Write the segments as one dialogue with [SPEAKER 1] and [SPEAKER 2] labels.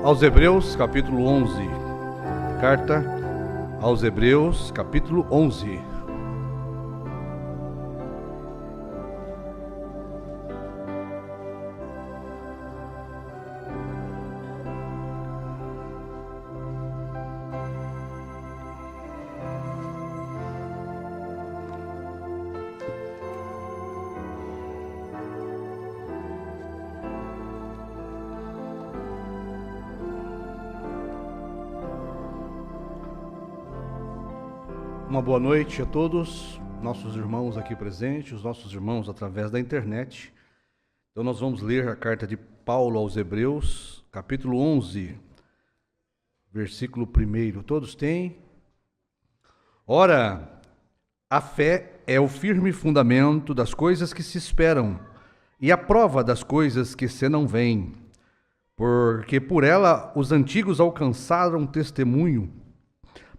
[SPEAKER 1] Aos Hebreus, capítulo 11. Carta aos Hebreus, capítulo 11. Uma boa noite a todos, nossos irmãos aqui presentes, os nossos irmãos através da internet. Então nós vamos ler a carta de Paulo aos Hebreus, capítulo 11, versículo 1. Todos têm? Ora, a fé é o firme fundamento das coisas que se esperam e a prova das coisas que se não veem, porque por ela os antigos alcançaram testemunho.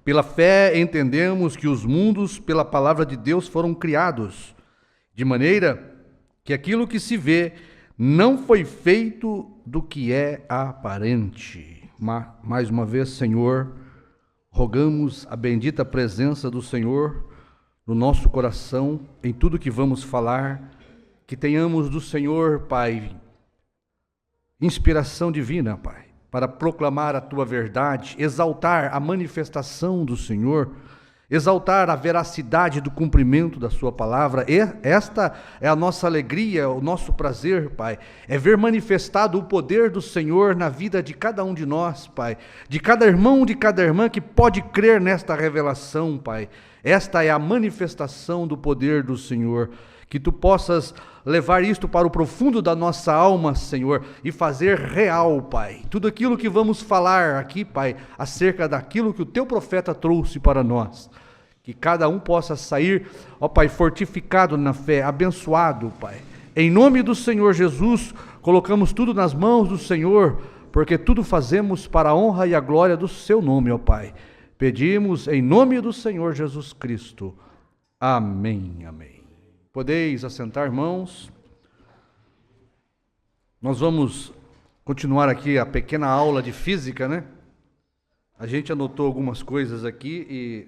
[SPEAKER 1] Pela fé entendemos que os mundos pela palavra de Deus foram criados, de maneira que aquilo que se vê não foi feito do que é aparente. Mais uma vez, Senhor, rogamos a bendita presença do Senhor no nosso coração, em tudo que vamos falar, que tenhamos do Senhor, Pai, inspiração divina, Pai, para proclamar a Tua verdade, exaltar a manifestação do Senhor, exaltar a veracidade do cumprimento da Sua palavra. E esta é a nossa alegria, o nosso prazer, Pai, é ver manifestado o poder do Senhor na vida de cada um de nós, Pai, de cada irmão, de cada irmã que pode crer nesta revelação, Pai. Esta é a manifestação do poder do Senhor. Que Tu possas levar isto para o profundo da nossa alma, Senhor, e fazer real, Pai, tudo aquilo que vamos falar aqui, Pai, acerca daquilo que o Teu profeta trouxe para nós. Que cada um possa sair, ó Pai, fortificado na fé, abençoado, Pai. Em nome do Senhor Jesus, colocamos tudo nas mãos do Senhor, porque tudo fazemos para a honra e a glória do Seu nome, ó Pai. Pedimos em nome do Senhor Jesus Cristo. Amém, amém. Podeis assentar, irmãos. Nós vamos continuar aqui a pequena aula de física, né? A gente anotou algumas coisas aqui e,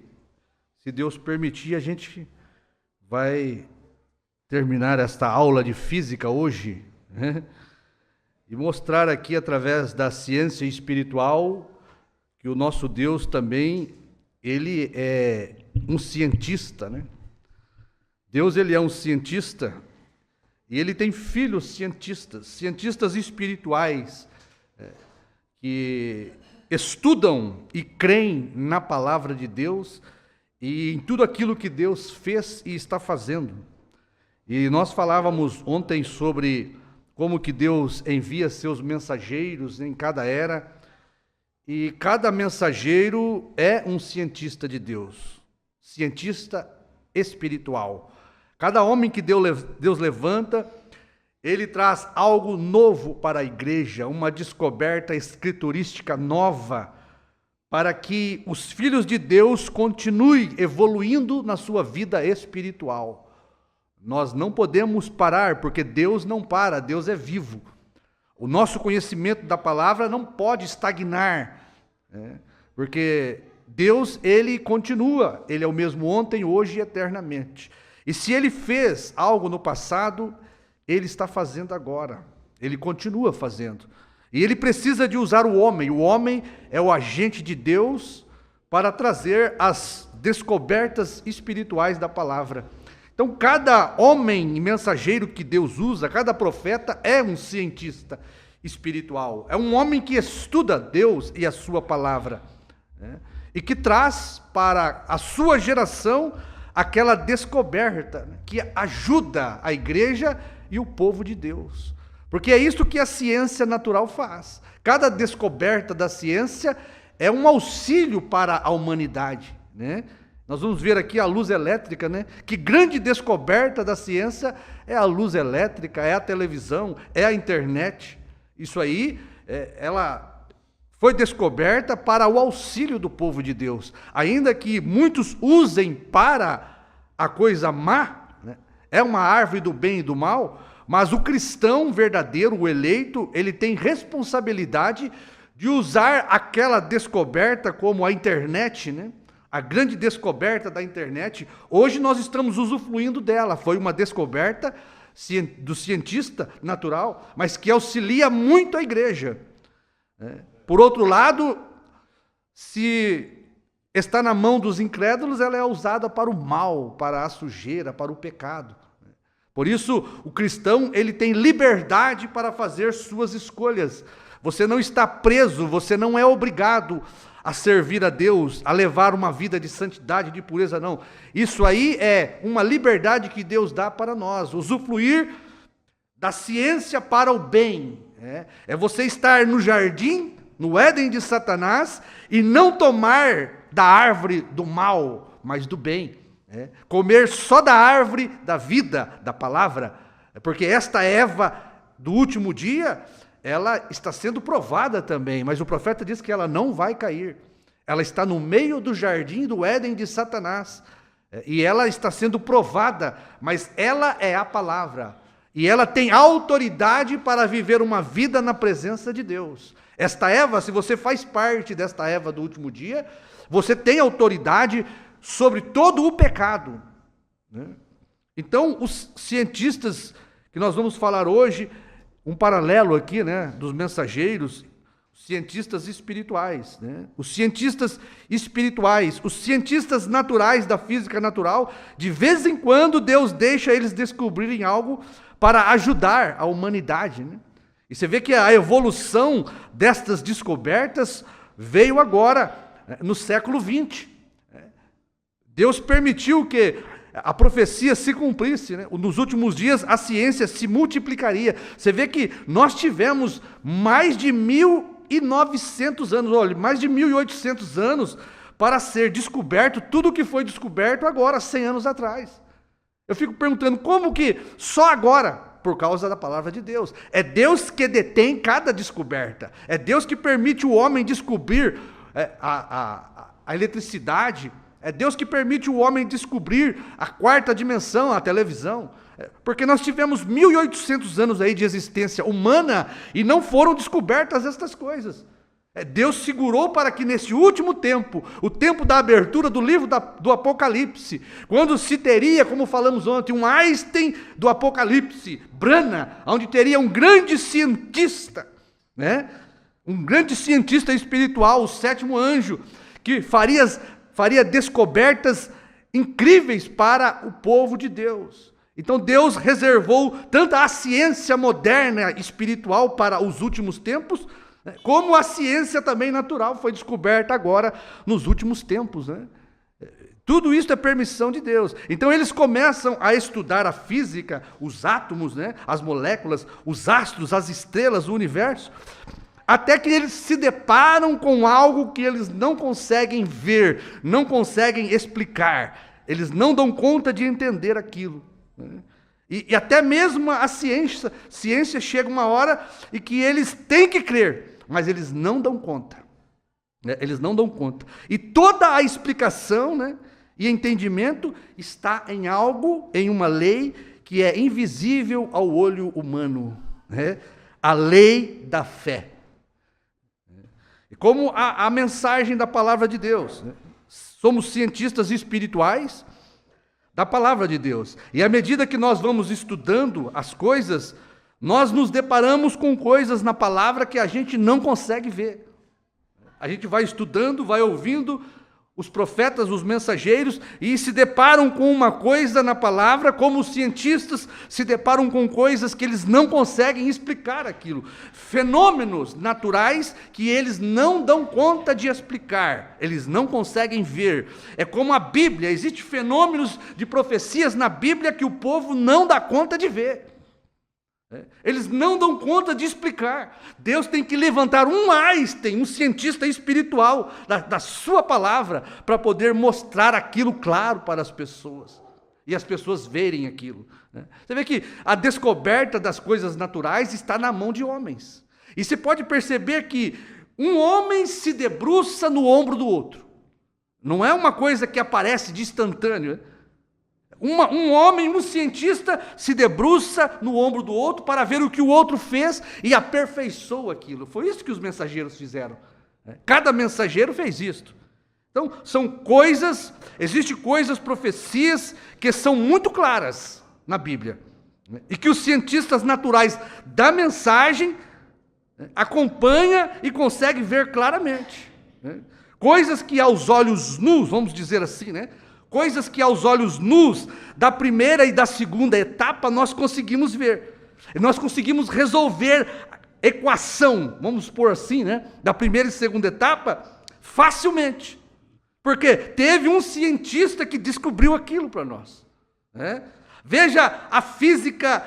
[SPEAKER 1] se Deus permitir, a gente vai terminar esta aula de física hoje, né? E mostrar aqui, através da ciência espiritual, que o nosso Deus também, Ele é um cientista, né? Deus, Ele é um cientista e Ele tem filhos cientistas espirituais, que estudam e creem na palavra de Deus e em tudo aquilo que Deus fez e está fazendo. E nós falávamos ontem sobre como que Deus envia seus mensageiros em cada era, e cada mensageiro é um cientista de Deus, cientista espiritual. Cada homem que Deus levanta, ele traz algo novo para a igreja, uma descoberta escriturística nova, para que os filhos de Deus continuem evoluindo na sua vida espiritual. Nós não podemos parar, porque Deus não para, Deus é vivo. O nosso conhecimento da palavra não pode estagnar, né? Porque Deus, Ele continua, Ele é o mesmo ontem, hoje e eternamente. E se Ele fez algo no passado, Ele está fazendo agora. Ele continua fazendo. E Ele precisa de usar o homem. O homem é o agente de Deus para trazer as descobertas espirituais da palavra. Então, cada homem e mensageiro que Deus usa, cada profeta é um cientista espiritual. É um homem que estuda Deus e a sua palavra, né? E que traz para a sua geração aquela descoberta, né, que ajuda a igreja e o povo de Deus. Porque é isso que a ciência natural faz. Cada descoberta da ciência é um auxílio para a humanidade, né? Nós vamos ver aqui a luz elétrica, né? Que grande descoberta da ciência é a luz elétrica, é a televisão, é a internet. Isso aí, ela foi descoberta para o auxílio do povo de Deus. Ainda que muitos usem para a coisa má, né? É uma árvore do bem e do mal, mas o cristão verdadeiro, o eleito, ele tem responsabilidade de usar aquela descoberta como a internet, né? A grande descoberta da internet, hoje nós estamos usufruindo dela. Foi uma descoberta do cientista natural, mas que auxilia muito a igreja. Por outro lado, se está na mão dos incrédulos, ela é usada para o mal, para a sujeira, para o pecado. Por isso, o cristão, ele tem liberdade para fazer suas escolhas. Você não está preso, você não é obrigado a servir a Deus, a levar uma vida de santidade, de pureza, não. Isso aí é uma liberdade que Deus dá para nós, usufruir da ciência para o bem. É você estar no jardim, no Éden de Satanás, e não tomar da árvore do mal, mas do bem. Comer só da árvore da vida, da palavra, porque esta Eva do último dia, ela está sendo provada também, mas o profeta diz que ela não vai cair. Ela está no meio do jardim do Éden de Satanás, e ela está sendo provada, mas ela é a palavra, e ela tem autoridade para viver uma vida na presença de Deus. Esta Eva, se você faz parte desta Eva do último dia, você tem autoridade sobre todo o pecado. Então, os cientistas que nós vamos falar hoje, um paralelo aqui, dos mensageiros, cientistas espirituais, os cientistas espirituais, os cientistas naturais da física natural, de vez em quando Deus deixa eles descobrirem algo para ajudar a humanidade. E você vê que a evolução destas descobertas veio agora, no século XX. Deus permitiu que a profecia se cumprisse, Nos últimos dias a ciência se multiplicaria. Você vê que nós tivemos mais de 1.900 anos, olha, mais de 1.800 anos para ser descoberto tudo o que foi descoberto agora, 100 anos atrás. Eu fico perguntando como que só agora, por causa da palavra de Deus. É Deus que detém cada descoberta. É Deus que permite o homem descobrir a eletricidade. É Deus que permite o homem descobrir a quarta dimensão, a televisão. Porque nós tivemos 1.800 anos aí de existência humana e não foram descobertas estas coisas. Deus segurou para que nesse último tempo, o tempo da abertura do livro do Apocalipse, quando se teria, como falamos ontem, um Einstein do Apocalipse, Brana, onde teria um grande cientista, um grande cientista espiritual, o sétimo anjo, que faria descobertas incríveis para o povo de Deus. Então Deus reservou tanto a ciência moderna espiritual para os últimos tempos, como a ciência também natural foi descoberta agora nos últimos tempos. Tudo isso é permissão de Deus. Então eles começam a estudar a física, os átomos, as moléculas, os astros, as estrelas, o universo, até que eles se deparam com algo que eles não conseguem ver, não conseguem explicar, eles não dão conta de entender aquilo. E até mesmo a ciência chega uma hora em que eles têm que crer, mas eles não dão conta. Eles não dão conta. E toda a explicação, e entendimento está em algo, em uma lei que é invisível ao olho humano, a lei da fé. Como a mensagem da palavra de Deus. Somos cientistas espirituais da palavra de Deus. E à medida que nós vamos estudando as coisas, nós nos deparamos com coisas na palavra que a gente não consegue ver. A gente vai estudando, vai ouvindo os profetas, os mensageiros, e se deparam com uma coisa na palavra, como os cientistas se deparam com coisas que eles não conseguem explicar aquilo. Fenômenos naturais que eles não dão conta de explicar, eles não conseguem ver. É como a Bíblia, existem fenômenos de profecias na Bíblia que o povo não dá conta de ver. Eles não dão conta de explicar. Deus tem que levantar um Einstein, um cientista espiritual da sua palavra, para poder mostrar aquilo claro para as pessoas, e as pessoas verem aquilo. Você vê que a descoberta das coisas naturais está na mão de homens, e você pode perceber que um homem se debruça no ombro do outro, não é uma coisa que aparece de instantâneo. Um homem, um cientista, se debruça no ombro do outro para ver o que o outro fez e aperfeiçoa aquilo. Foi isso que os mensageiros fizeram. Cada mensageiro fez isto. Então, são coisas, existem coisas, profecias, que são muito claras na Bíblia. E que os cientistas naturais da mensagem acompanham e conseguem ver claramente. Coisas que aos olhos nus, vamos dizer assim, né? Coisas que aos olhos nus da primeira e da segunda etapa nós conseguimos ver. E nós conseguimos resolver equação, vamos pôr assim, né? Da primeira e segunda etapa, facilmente. Porque teve um cientista que descobriu aquilo para nós. Veja a física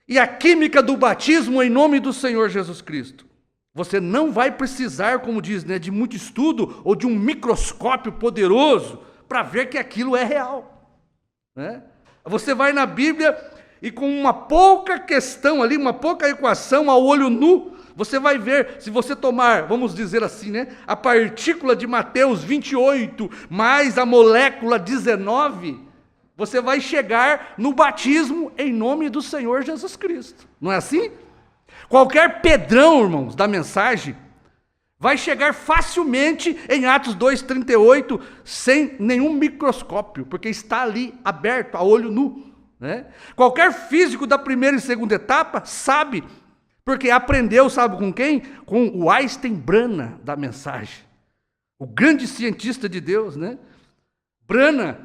[SPEAKER 1] e a química do batismo em nome do Senhor Jesus Cristo. Você não vai precisar, como diz, né, de muito estudo ou de um microscópio poderoso para ver que aquilo é real. Você vai na Bíblia e com uma pouca questão ali, uma pouca equação ao olho nu, você vai ver, se você tomar, vamos dizer assim, né, a partícula de Mateus 28 mais a molécula 19, você vai chegar no batismo em nome do Senhor Jesus Cristo. Não é assim? Qualquer pedrão, irmãos, da mensagem, vai chegar facilmente em Atos 2,38, sem nenhum microscópio, porque está ali aberto, a olho nu. Qualquer físico da primeira e segunda etapa sabe, porque aprendeu, sabe com quem? Com o Einstein Brana da mensagem, o grande cientista de Deus, né? Brana,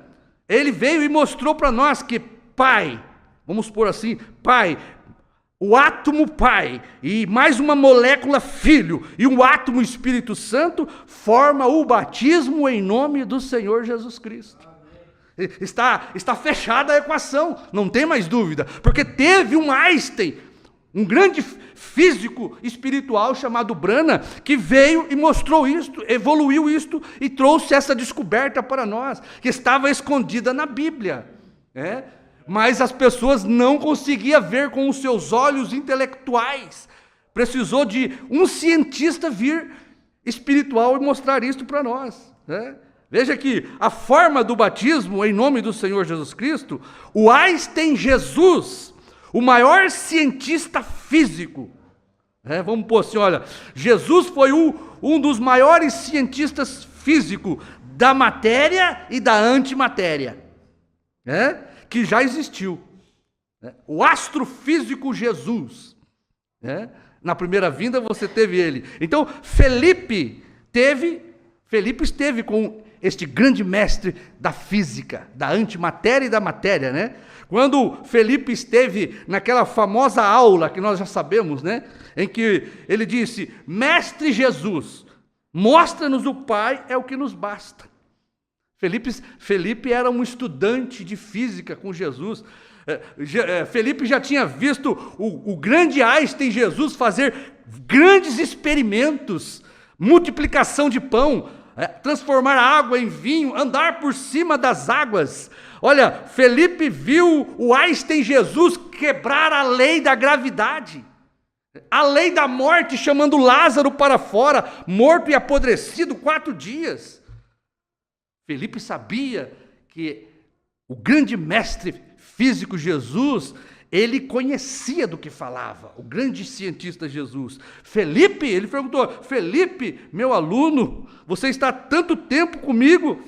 [SPEAKER 1] ele veio e mostrou para nós que Pai, vamos pôr assim, Pai, o átomo Pai e mais uma molécula Filho e um átomo Espírito Santo forma o batismo em nome do Senhor Jesus Cristo. Está fechada a equação, não tem mais dúvida, porque teve um Einstein, um grande físico espiritual chamado Brana, que veio e mostrou isto, evoluiu isto e trouxe essa descoberta para nós, que estava escondida na Bíblia, mas as pessoas não conseguiam ver com os seus olhos intelectuais, precisou de um cientista vir espiritual e mostrar isto para nós, Veja que a forma do batismo em nome do Senhor Jesus Cristo, o Einstein Jesus, o maior cientista físico, vamos pôr assim, olha, Jesus foi um dos maiores cientistas físicos da matéria e da antimatéria, que já existiu. O astrofísico Jesus, na primeira vinda você teve ele. Então, Felipe esteve com este grande mestre da física, da antimatéria e da matéria, Quando Felipe esteve naquela famosa aula que nós já sabemos, em que ele disse: Mestre Jesus, mostra-nos o Pai, é o que nos basta. Felipe era um estudante de física com Jesus. Felipe já tinha visto o grande Einstein Jesus fazer grandes experimentos, multiplicação de pão, transformar a água em vinho, andar por cima das águas. Olha, Felipe viu o Einstein Jesus quebrar a lei da gravidade, a lei da morte, chamando Lázaro para fora, morto e apodrecido 4 dias. Felipe sabia que o grande mestre físico Jesus, ele conhecia do que falava, o grande cientista Jesus. Felipe, ele perguntou: Felipe, meu aluno, você está há tanto tempo comigo,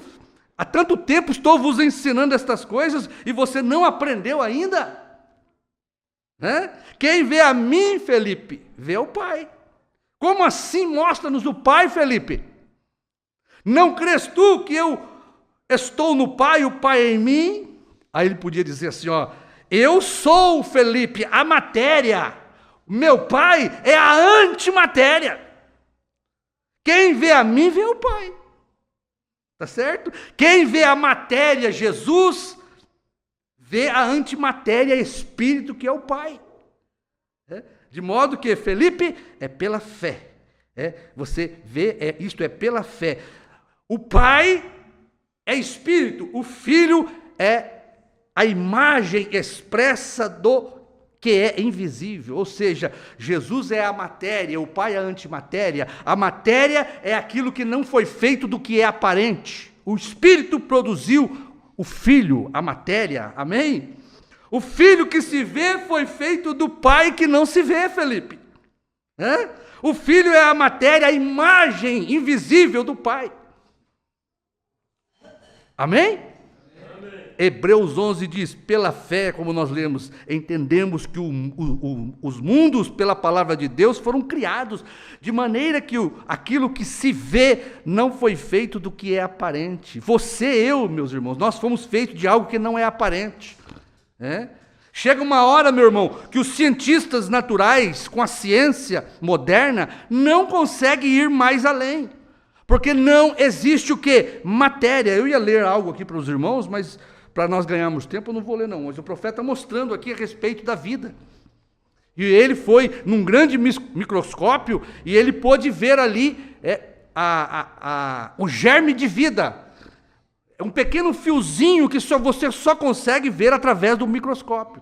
[SPEAKER 1] há tanto tempo estou vos ensinando estas coisas e você não aprendeu ainda? Quem vê a mim, Felipe, vê o Pai. Como assim mostra-nos o Pai, Felipe? Não crês tu que eu estou no Pai e o Pai em mim? Aí ele podia dizer assim, eu sou, Felipe, a matéria, meu Pai é a antimatéria. Quem vê a mim, vê o Pai. Tá certo? Quem vê a matéria, Jesus, vê a antimatéria, Espírito, que é o Pai. De modo que, Felipe, é pela fé. Você vê, isto é pela fé. O Pai é Espírito, o Filho é a imagem expressa do que é invisível, ou seja, Jesus é a matéria, o Pai é a antimatéria. A matéria é aquilo que não foi feito do que é aparente. O Espírito produziu o Filho, a matéria, amém? O Filho que se vê foi feito do Pai que não se vê, Felipe. O Filho é a matéria, a imagem invisível do Pai. Amém? Hebreus 11 diz, pela fé, como nós lemos, entendemos que os mundos, pela palavra de Deus, foram criados, de maneira que aquilo que se vê não foi feito do que é aparente. Você, eu, meus irmãos, nós fomos feitos de algo que não é aparente. Chega uma hora, meu irmão, que os cientistas naturais, com a ciência moderna, não conseguem ir mais além. Porque não existe o quê? Matéria. Eu ia ler algo aqui para os irmãos, mas para nós ganharmos tempo, eu não vou ler não. Hoje o profeta está mostrando aqui a respeito da vida. E ele foi num grande microscópio e ele pôde ver ali o germe de vida. É um pequeno fiozinho que você só consegue ver através do microscópio.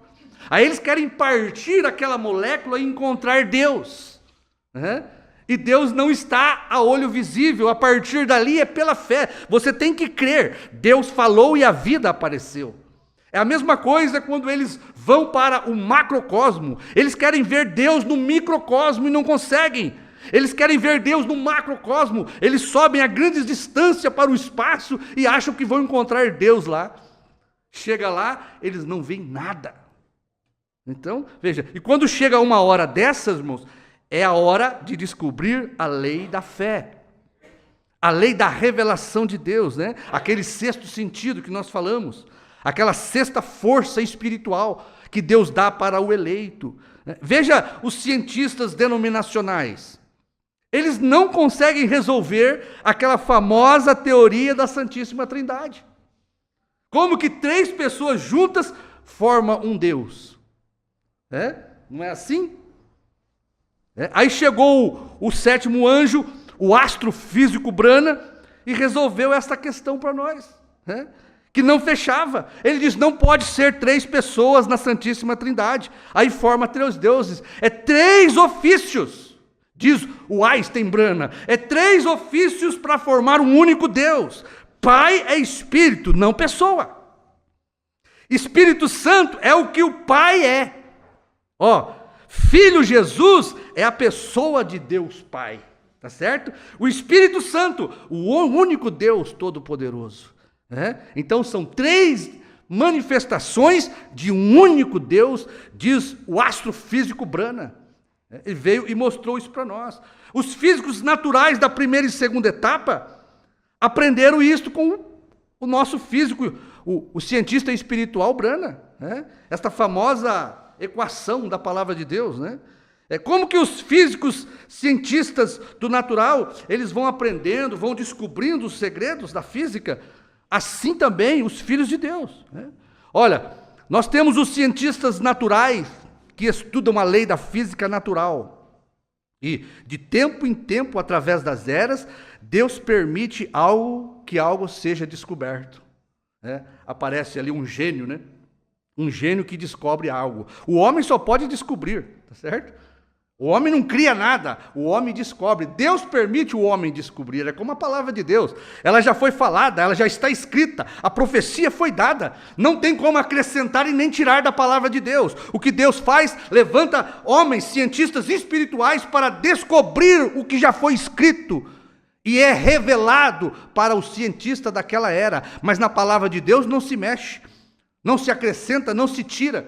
[SPEAKER 1] Aí eles querem partir aquela molécula e encontrar Deus. E Deus não está a olho visível, a partir dali é pela fé. Você tem que crer. Deus falou e a vida apareceu. É a mesma coisa quando eles vão para o macrocosmo. Eles querem ver Deus no microcosmo e não conseguem. Eles querem ver Deus no macrocosmo. Eles sobem a grandes distâncias para o espaço e acham que vão encontrar Deus lá. Chega lá, eles não veem nada. Então, veja, e quando chega uma hora dessas, irmãos, é a hora de descobrir a lei da fé, a lei da revelação de Deus, aquele sexto sentido que nós falamos, aquela sexta força espiritual que Deus dá para o eleito. Veja os cientistas denominacionais, eles não conseguem resolver aquela famosa teoria da Santíssima Trindade. Como que 3 pessoas juntas formam um Deus? Não é assim? Aí chegou o 7º anjo, o astrofísico Brana, e resolveu essa questão para nós, que não fechava. Ele diz, não pode ser 3 pessoas na Santíssima Trindade. Aí forma 3 deuses. 3 ofícios, diz o Einstein Brana. 3 ofícios para formar um único Deus. Pai é Espírito, não pessoa. Espírito Santo é o que o Pai é. Filho Jesus é a pessoa de Deus Pai, tá certo? O Espírito Santo, o único Deus Todo-Poderoso. Então são 3 manifestações de um único Deus, diz o astrofísico Brana. Ele veio e mostrou isso para nós. Os físicos naturais da primeira e segunda etapa aprenderam isso com o nosso físico, o cientista espiritual Brana. Esta famosa equação da palavra de Deus, É como que os físicos, cientistas do natural, eles vão aprendendo, vão descobrindo os segredos da física, assim também os filhos de Deus. Olha, nós temos os cientistas naturais que estudam a lei da física natural. E de tempo em tempo, através das eras, Deus permite que algo seja descoberto. Aparece ali um gênio, Um gênio que descobre algo. O homem só pode descobrir, tá certo? O homem não cria nada, o homem descobre. Deus permite o homem descobrir. É como a palavra de Deus. Ela já foi falada, ela já está escrita. A profecia foi dada. Não tem como acrescentar e nem tirar da palavra de Deus. O que Deus faz, levanta homens, cientistas espirituais para descobrir o que já foi escrito. E é revelado para o cientista daquela era. Mas na palavra de Deus não se mexe. Não se acrescenta, não se tira.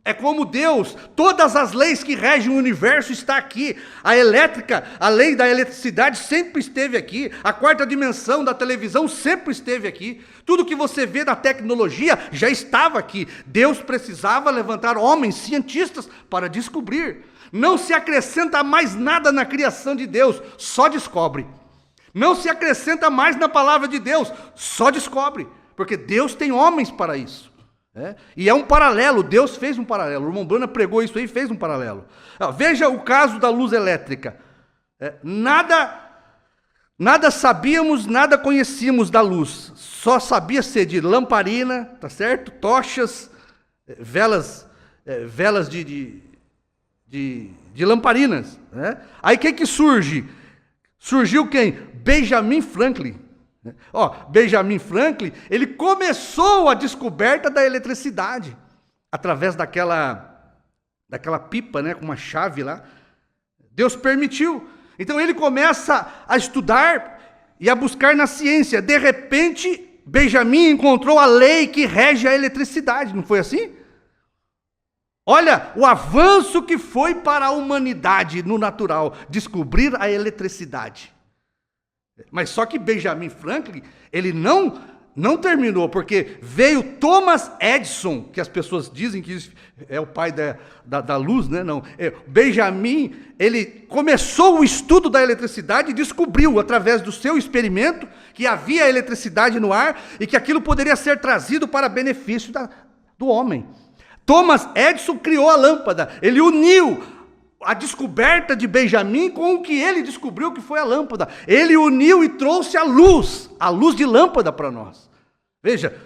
[SPEAKER 1] É como Deus, todas as leis que regem o universo estão aqui. A elétrica, a lei da eletricidade sempre esteve aqui. A 4ª dimensão da televisão sempre esteve aqui. Tudo que você vê da tecnologia já estava aqui. Deus precisava levantar homens cientistas para descobrir. Não se acrescenta mais nada na criação de Deus, só descobre. Não se acrescenta mais na palavra de Deus, só descobre. Porque Deus tem homens para isso. E é um paralelo, Deus fez um paralelo. O irmão Brana pregou isso aí e fez um paralelo. Veja o caso da luz elétrica. Nada sabíamos, nada conhecíamos da luz. Só sabia ser de lamparina, tá certo? Tochas, velas de lamparinas. Aí o que surge? Surgiu quem? Benjamin Franklin. Benjamin Franklin, ele começou a descoberta da eletricidade através daquela pipa, né, com uma chave lá. Deus permitiu. Então ele começa a estudar e a buscar na ciência. De repente, Benjamin encontrou a lei que rege a eletricidade. Não foi assim? Olha o avanço que foi para a humanidade no natural, descobrir a eletricidade. Mas só que Benjamin Franklin, ele não terminou, porque veio Thomas Edison, que as pessoas dizem que é o pai da luz, né? Não. Benjamin, ele começou o estudo da eletricidade e descobriu, através do seu experimento, que havia eletricidade no ar e que aquilo poderia ser trazido para benefício do homem. Thomas Edison criou a lâmpada, ele uniu a descoberta de Benjamin com o que ele descobriu que foi a lâmpada. Ele uniu e trouxe a luz de lâmpada para nós. Veja,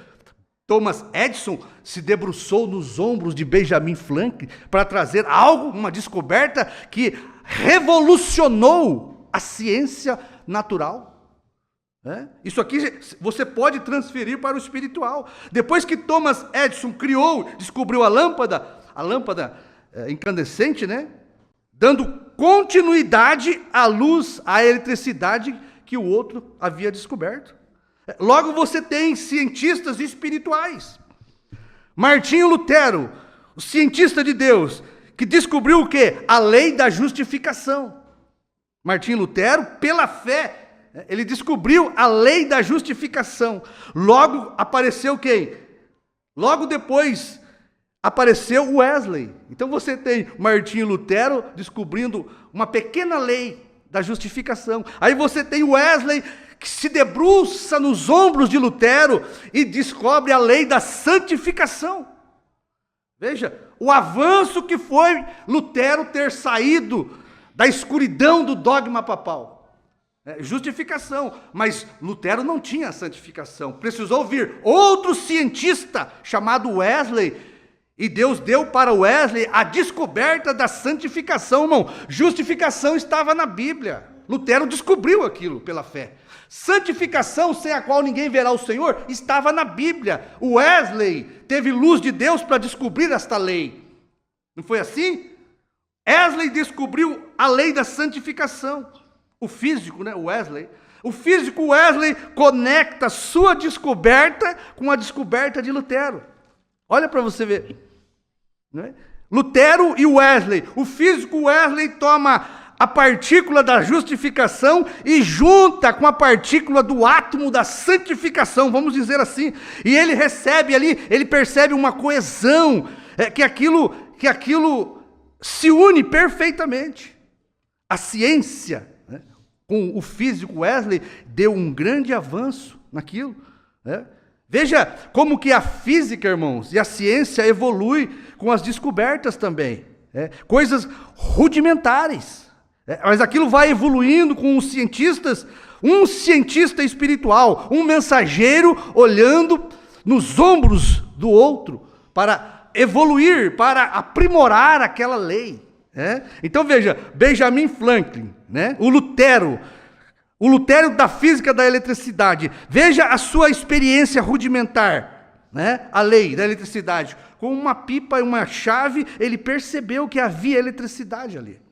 [SPEAKER 1] Thomas Edison se debruçou nos ombros de Benjamin Franklin para trazer algo, uma descoberta que revolucionou a ciência natural. Isso aqui você pode transferir para o espiritual. Depois que Thomas Edison descobriu a lâmpada incandescente, né? Dando continuidade à luz, à eletricidade que o outro havia descoberto. Logo você tem cientistas espirituais. Martinho Lutero, o cientista de Deus, que descobriu o quê? A lei da justificação. Martinho Lutero, pela fé, ele descobriu a lei da justificação. Logo apareceu quem? Logo depois apareceu Wesley. Então você tem Martinho Lutero descobrindo uma pequena lei da justificação. Aí você tem Wesley que se debruça nos ombros de Lutero e descobre a lei da santificação. Veja, o avanço que foi Lutero ter saído da escuridão do dogma papal. Justificação, mas Lutero não tinha santificação. Precisou vir outro cientista chamado Wesley. E Deus deu para Wesley a descoberta da santificação, irmão. Justificação estava na Bíblia. Lutero descobriu aquilo pela fé. Santificação, sem a qual ninguém verá o Senhor, estava na Bíblia. Wesley teve luz de Deus para descobrir esta lei. Não foi assim? Wesley descobriu a lei da santificação. O físico, né, Wesley. O físico Wesley conecta sua descoberta com a descoberta de Lutero. Olha para você ver. Né? Lutero e Wesley. O físico Wesley toma a partícula da justificação e junta com a partícula do átomo da santificação, vamos dizer assim. E ele recebe ali, ele percebe uma coesão, que aquilo se une perfeitamente. A ciência, né, com o físico Wesley, deu um grande avanço naquilo, né? Veja como que a física, irmãos, e a ciência evolui com as descobertas também. Coisas rudimentares. Mas aquilo vai evoluindo com os cientistas, um cientista espiritual, um mensageiro olhando nos ombros do outro para evoluir, para aprimorar aquela lei. Então veja, Benjamin Franklin, né? O Lutero da física da eletricidade. Veja a sua experiência rudimentar, né? A lei da eletricidade. Com uma pipa e uma chave, ele percebeu que havia eletricidade ali.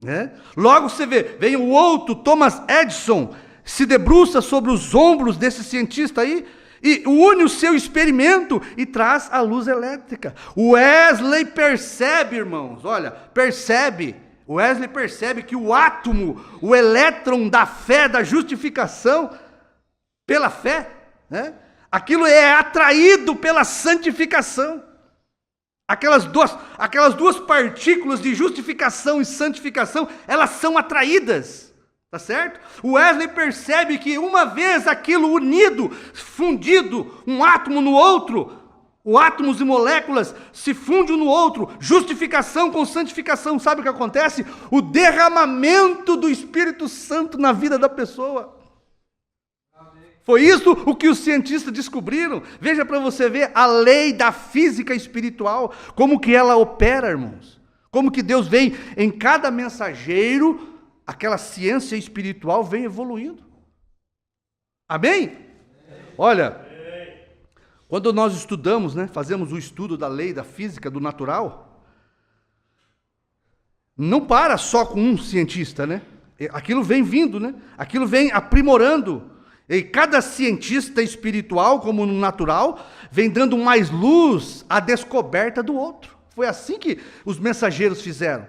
[SPEAKER 1] Né? Logo você vem o outro, Thomas Edison, se debruça sobre os ombros desse cientista aí, e une o seu experimento e traz a luz elétrica. Wesley percebe, irmãos, Wesley percebe que o átomo, o elétron da fé, da justificação, pela fé, né? Aquilo é atraído pela santificação. Aquelas duas partículas de justificação e santificação, elas são atraídas, tá certo? O Wesley percebe que uma vez aquilo unido, fundido, um átomo no outro, os átomos e moléculas se fundem um no outro, justificação com santificação, sabe o que acontece? O derramamento do Espírito Santo na vida da pessoa. Foi isso o que os cientistas descobriram. Veja para você ver a lei da física espiritual, como que ela opera, irmãos. Como que Deus vem em cada mensageiro, aquela ciência espiritual vem evoluindo. Amém? Olha, quando nós estudamos, né, fazemos o estudo da lei da física, do natural, não para só com um cientista, né? Aquilo vem vindo, né? Aquilo vem aprimorando. E cada cientista espiritual, como no natural, vem dando mais luz à descoberta do outro. Foi assim que os mensageiros fizeram.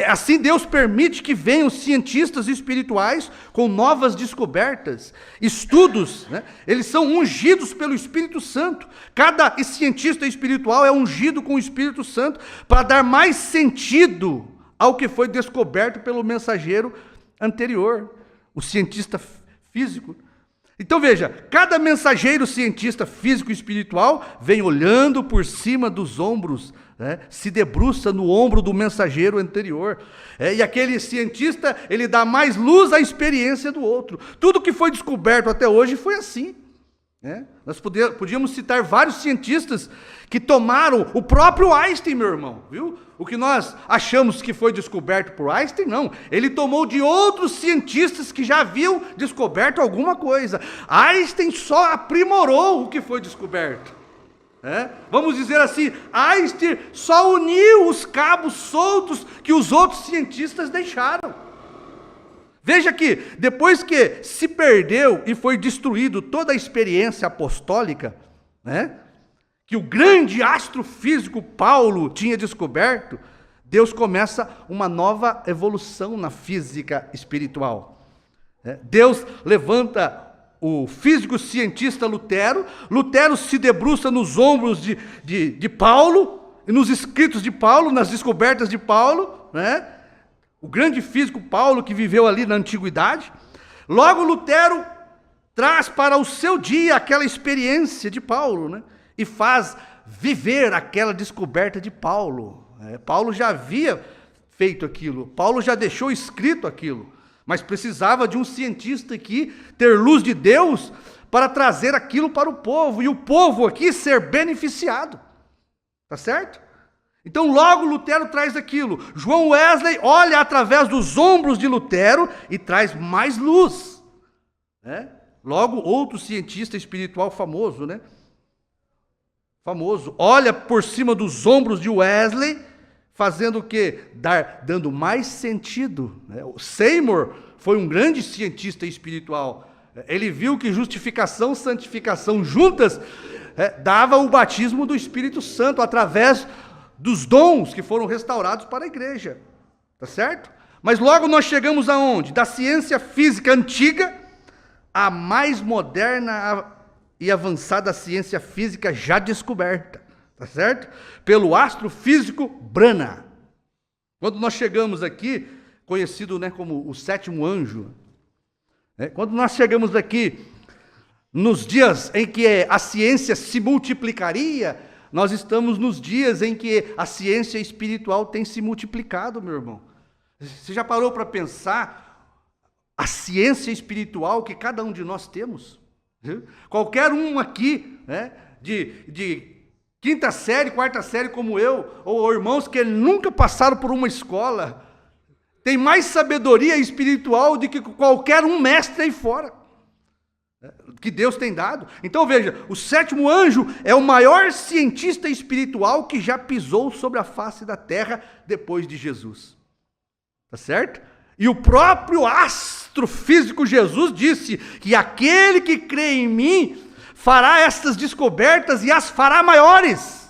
[SPEAKER 1] Assim Deus permite que venham cientistas espirituais com novas descobertas, estudos, né? Eles são ungidos pelo Espírito Santo. Cada cientista espiritual é ungido com o Espírito Santo para dar mais sentido ao que foi descoberto pelo mensageiro anterior, o cientista físico. Então veja, cada mensageiro cientista físico e espiritual vem olhando por cima dos ombros, né, se debruça no ombro do mensageiro anterior. E aquele cientista, ele dá mais luz à experiência do outro. Tudo que foi descoberto até hoje foi assim. Nós podíamos citar vários cientistas que tomaram o próprio Einstein, meu irmão, viu? O que nós achamos que foi descoberto por Einstein, não. Ele tomou de outros cientistas que já haviam descoberto alguma coisa. Einstein só aprimorou o que foi descoberto. Vamos dizer assim, Einstein só uniu os cabos soltos que os outros cientistas deixaram. Veja que, depois que se perdeu e foi destruído toda a experiência apostólica, né, que o grande astrofísico Paulo tinha descoberto, Deus começa uma nova evolução na física espiritual. Deus levanta o físico cientista Lutero. Lutero se debruça nos ombros de Paulo, e nos escritos de Paulo, nas descobertas de Paulo, né? O grande físico Paulo, que viveu ali na antiguidade. Logo Lutero traz para o seu dia aquela experiência de Paulo, né? E faz viver aquela descoberta de Paulo. Paulo já havia feito aquilo, Paulo já deixou escrito aquilo, mas precisava de um cientista aqui ter luz de Deus para trazer aquilo para o povo, e o povo aqui ser beneficiado. Tá certo? Então logo Lutero traz aquilo. João Wesley olha através dos ombros de Lutero e traz mais luz. Logo outro cientista espiritual famoso, né? Famoso, olha por cima dos ombros de Wesley, fazendo o quê? Dando mais sentido. O Seymour foi um grande cientista espiritual. Ele viu que justificação e santificação juntas dava o batismo do Espírito Santo através dos dons que foram restaurados para a igreja, tá certo? Mas logo nós chegamos aonde? Da ciência física antiga à mais moderna e avançada ciência física já descoberta, tá certo? Pelo astrofísico Branham. Quando nós chegamos aqui, conhecido, né, como o sétimo anjo, quando nós chegamos aqui nos dias em que a ciência se multiplicaria, nós estamos nos dias em que a ciência espiritual tem se multiplicado, meu irmão. Você já parou para pensar a ciência espiritual que cada um de nós temos? Qualquer um aqui, né, de quinta série, quarta série como eu, ou irmãos que nunca passaram por uma escola, tem mais sabedoria espiritual do que qualquer um mestre aí fora, que Deus tem dado. Então veja, o sétimo anjo é o maior cientista espiritual que já pisou sobre a face da terra depois de Jesus. Tá certo? E o próprio astrofísico Jesus disse que aquele que crê em mim fará estas descobertas e as fará maiores.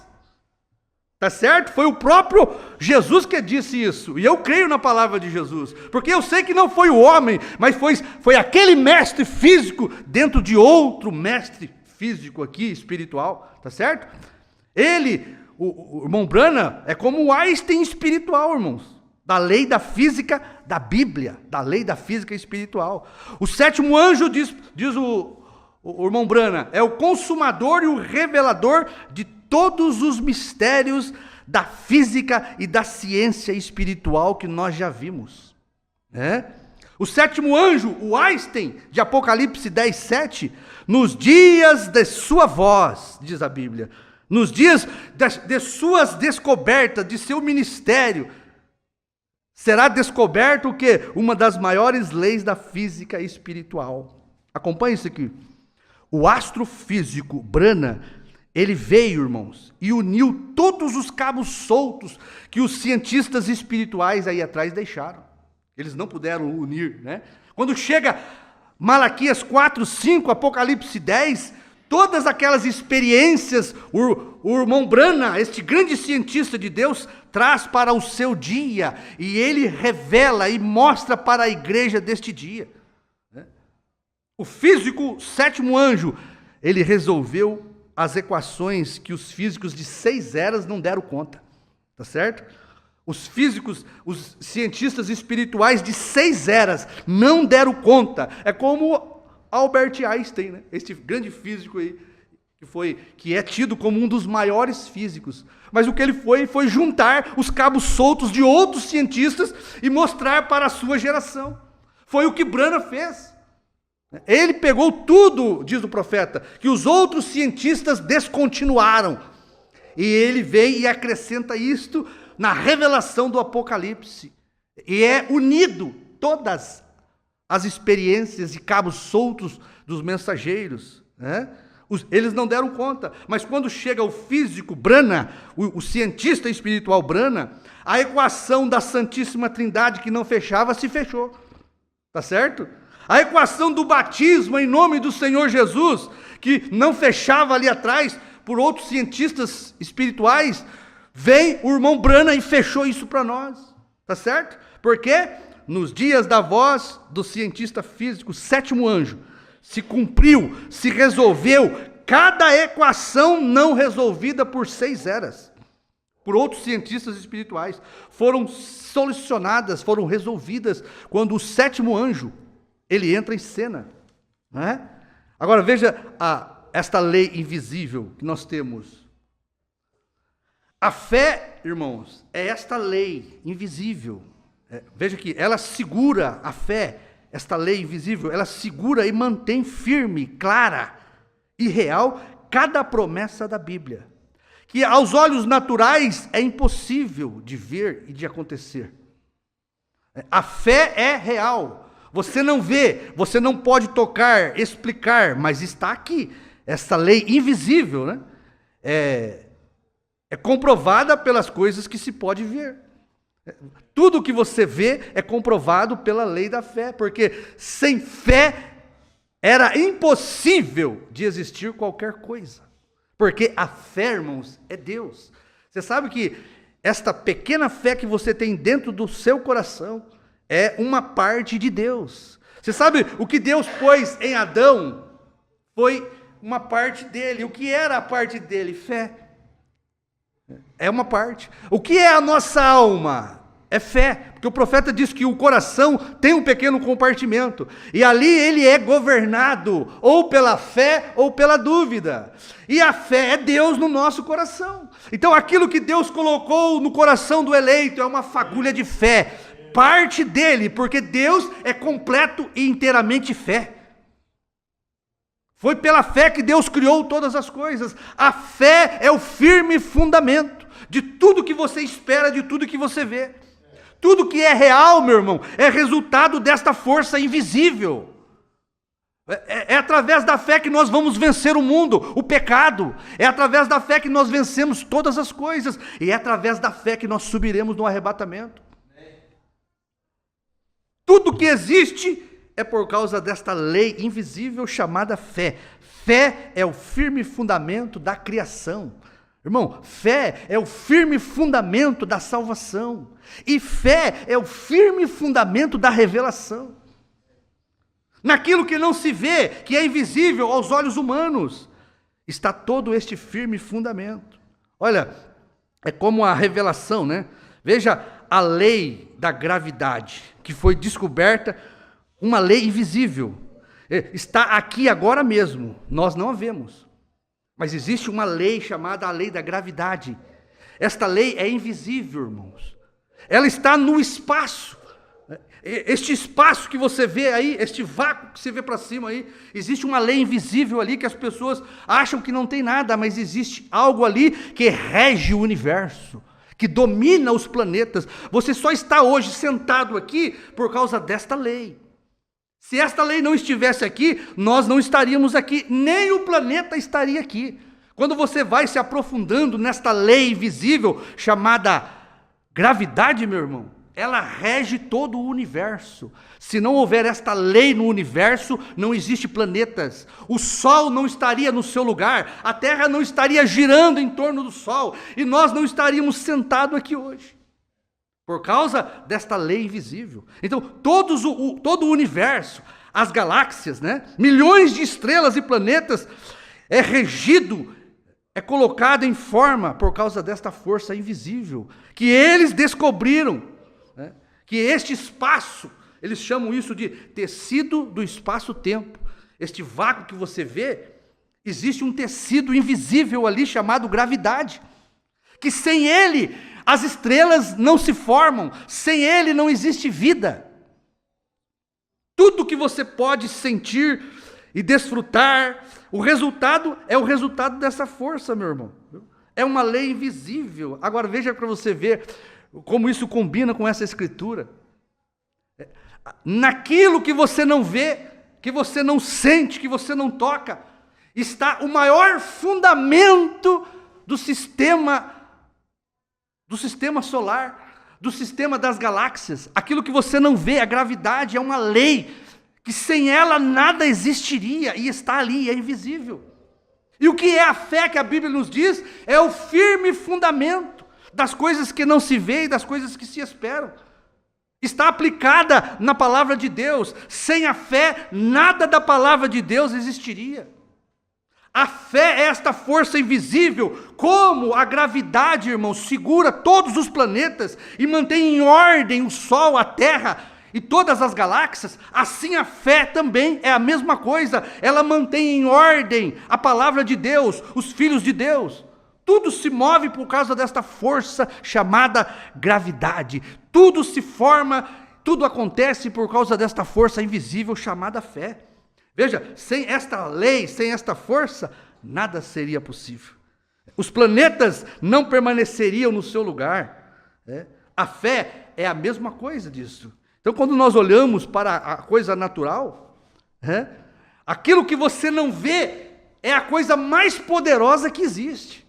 [SPEAKER 1] Tá certo? Foi o próprio Jesus que disse isso. E eu creio na palavra de Jesus. Porque eu sei que não foi o homem, mas foi aquele mestre físico dentro de outro mestre físico aqui, espiritual. Tá certo? Ele, o irmão Branham, é como o Einstein espiritual, irmãos. Da lei da física da Bíblia. Da lei da física espiritual. O sétimo anjo, diz o irmão Branham, é o consumador e o revelador de todos os mistérios da física e da ciência espiritual que nós já vimos. O sétimo anjo, o Einstein, de Apocalipse 10:7, nos dias de sua voz, diz a Bíblia, nos dias de suas descobertas, de seu ministério, será descoberto o quê? Uma das maiores leis da física espiritual. Acompanhe isso aqui. O astrofísico Branham, ele veio, irmãos, e uniu todos os cabos soltos que os cientistas espirituais aí atrás deixaram. Eles não puderam unir, né? Quando chega Malaquias 4, 5, Apocalipse 10, todas aquelas experiências, o irmão Branham, este grande cientista de Deus, traz para o seu dia, e ele revela e mostra para a igreja deste dia. O físico sétimo anjo, ele resolveu as equações que os físicos de 6 eras não deram conta, tá certo? Os físicos, os cientistas espirituais de 6 eras não deram conta. É como Albert Einstein, né? Este grande físico aí, que é tido como um dos maiores físicos. Mas o que ele foi juntar os cabos soltos de outros cientistas e mostrar para a sua geração. Foi o que Branham fez. Ele pegou tudo, diz o profeta, que os outros cientistas descontinuaram. E ele vem e acrescenta isto na revelação do Apocalipse. E é unido todas as experiências e cabos soltos dos mensageiros, né? Eles não deram conta, mas quando chega o físico Branham, o cientista espiritual Branham, a equação da Santíssima Trindade que não fechava, se fechou, tá certo? A equação do batismo em nome do Senhor Jesus, que não fechava ali atrás por outros cientistas espirituais, vem o irmão Branham e fechou isso para nós, tá certo? Porque nos dias da voz do cientista físico, sétimo anjo, se cumpriu, se resolveu cada equação não resolvida por 6 eras, por outros cientistas espirituais, foram solucionadas, foram resolvidas quando o sétimo anjo, ele entra em cena, né? Agora veja esta lei invisível que nós temos. A fé, irmãos, é esta lei invisível. Veja que ela segura a fé, esta lei invisível, ela segura e mantém firme, clara e real cada promessa da Bíblia, que aos olhos naturais é impossível de ver e de acontecer. A fé é real. Você não vê, você não pode tocar, explicar, mas está aqui. Essa lei invisível, né? É comprovada pelas coisas que se pode ver. Tudo que você vê é comprovado pela lei da fé, porque sem fé era impossível de existir qualquer coisa. Porque a fé, irmãos, é Deus. Você sabe que esta pequena fé que você tem dentro do seu coração é uma parte de Deus. Você sabe o que Deus pôs em Adão? Foi uma parte dele. O que era a parte dele? Fé. É uma parte. O que é a nossa alma? É fé. Porque o profeta diz que o coração tem um pequeno compartimento. E ali ele é governado ou pela fé ou pela dúvida. E a fé é Deus no nosso coração. Então aquilo que Deus colocou no coração do eleito é uma fagulha de fé. Parte dele, porque Deus é completo e inteiramente fé. Foi pela fé que Deus criou todas as coisas. A fé é o firme fundamento de tudo que você espera, de tudo que você vê. Tudo que é real, meu irmão, é resultado desta força invisível. É através da fé que nós vamos vencer o mundo, o pecado. É através da fé que nós vencemos todas as coisas. E é através da fé que nós subiremos no arrebatamento. Tudo que existe é por causa desta lei invisível chamada fé. Fé é o firme fundamento da criação. Irmão, fé é o firme fundamento da salvação. E fé é o firme fundamento da revelação. Naquilo que não se vê, que é invisível aos olhos humanos, está todo este firme fundamento. Olha, é como a revelação, né? Veja a lei da gravidade, que foi descoberta, uma lei invisível. Está aqui agora mesmo, nós não a vemos. Mas existe uma lei chamada a lei da gravidade. Esta lei é invisível, irmãos. Ela está no espaço. Este espaço que você vê aí, este vácuo que você vê para cima aí, existe uma lei invisível ali que as pessoas acham que não tem nada, mas existe algo ali que rege o universo, que domina os planetas. Você só está hoje sentado aqui por causa desta lei. Se esta lei não estivesse aqui, nós não estaríamos aqui, nem o planeta estaria aqui. Quando você vai se aprofundando nesta lei invisível chamada gravidade, meu irmão, ela rege todo o universo. Se não houver esta lei no universo, não existe planetas. O Sol não estaria no seu lugar, a Terra não estaria girando em torno do Sol, e nós não estaríamos sentados aqui hoje, por causa desta lei invisível. Então, todo o universo, as galáxias, né? Milhões de estrelas e planetas, é regido, é colocado em forma por causa desta força invisível, que eles descobriram, né? Que este espaço, eles chamam isso de tecido do espaço-tempo. Este vácuo que você vê, existe um tecido invisível ali chamado gravidade, que sem ele as estrelas não se formam, sem ele não existe vida. Tudo que você pode sentir e desfrutar, o resultado é o resultado dessa força, meu irmão. É uma lei invisível. Agora veja para você ver como isso combina com essa escritura. Naquilo que você não vê, que você não sente, que você não toca, está o maior fundamento do sistema solar, do sistema das galáxias. Aquilo que você não vê, a gravidade, é uma lei que sem ela nada existiria, e está ali, é invisível. E o que é a fé que a Bíblia nos diz? É o firme fundamento das coisas que não se vê e das coisas que se esperam. Está aplicada na palavra de Deus. Sem a fé, nada da palavra de Deus existiria. A fé é esta força invisível, como a gravidade, irmãos, segura todos os planetas e mantém em ordem o Sol, a Terra e todas as galáxias. Assim a fé também é a mesma coisa, ela mantém em ordem a palavra de Deus, os filhos de Deus. Tudo se move por causa desta força chamada gravidade. Tudo se forma, tudo acontece por causa desta força invisível chamada fé. Veja, sem esta lei, sem esta força, nada seria possível. Os planetas não permaneceriam no seu lugar. A fé é a mesma coisa disso. Então, quando nós olhamos para a coisa natural, aquilo que você não vê é a coisa mais poderosa que existe.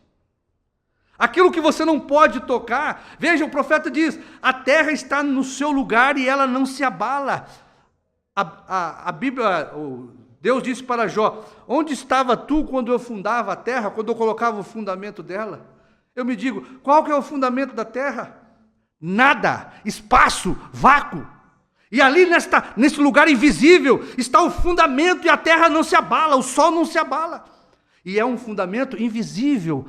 [SPEAKER 1] Aquilo que você não pode tocar, veja, o profeta diz, a terra está no seu lugar e ela não se abala. A Bíblia, Deus disse para Jó, onde estava tu quando eu fundava a terra, quando eu colocava o fundamento dela? Eu me digo, qual que é o fundamento da terra? Nada, espaço, vácuo. E ali nesse lugar invisível está o fundamento, e a terra não se abala, o sol não se abala. E é um fundamento invisível.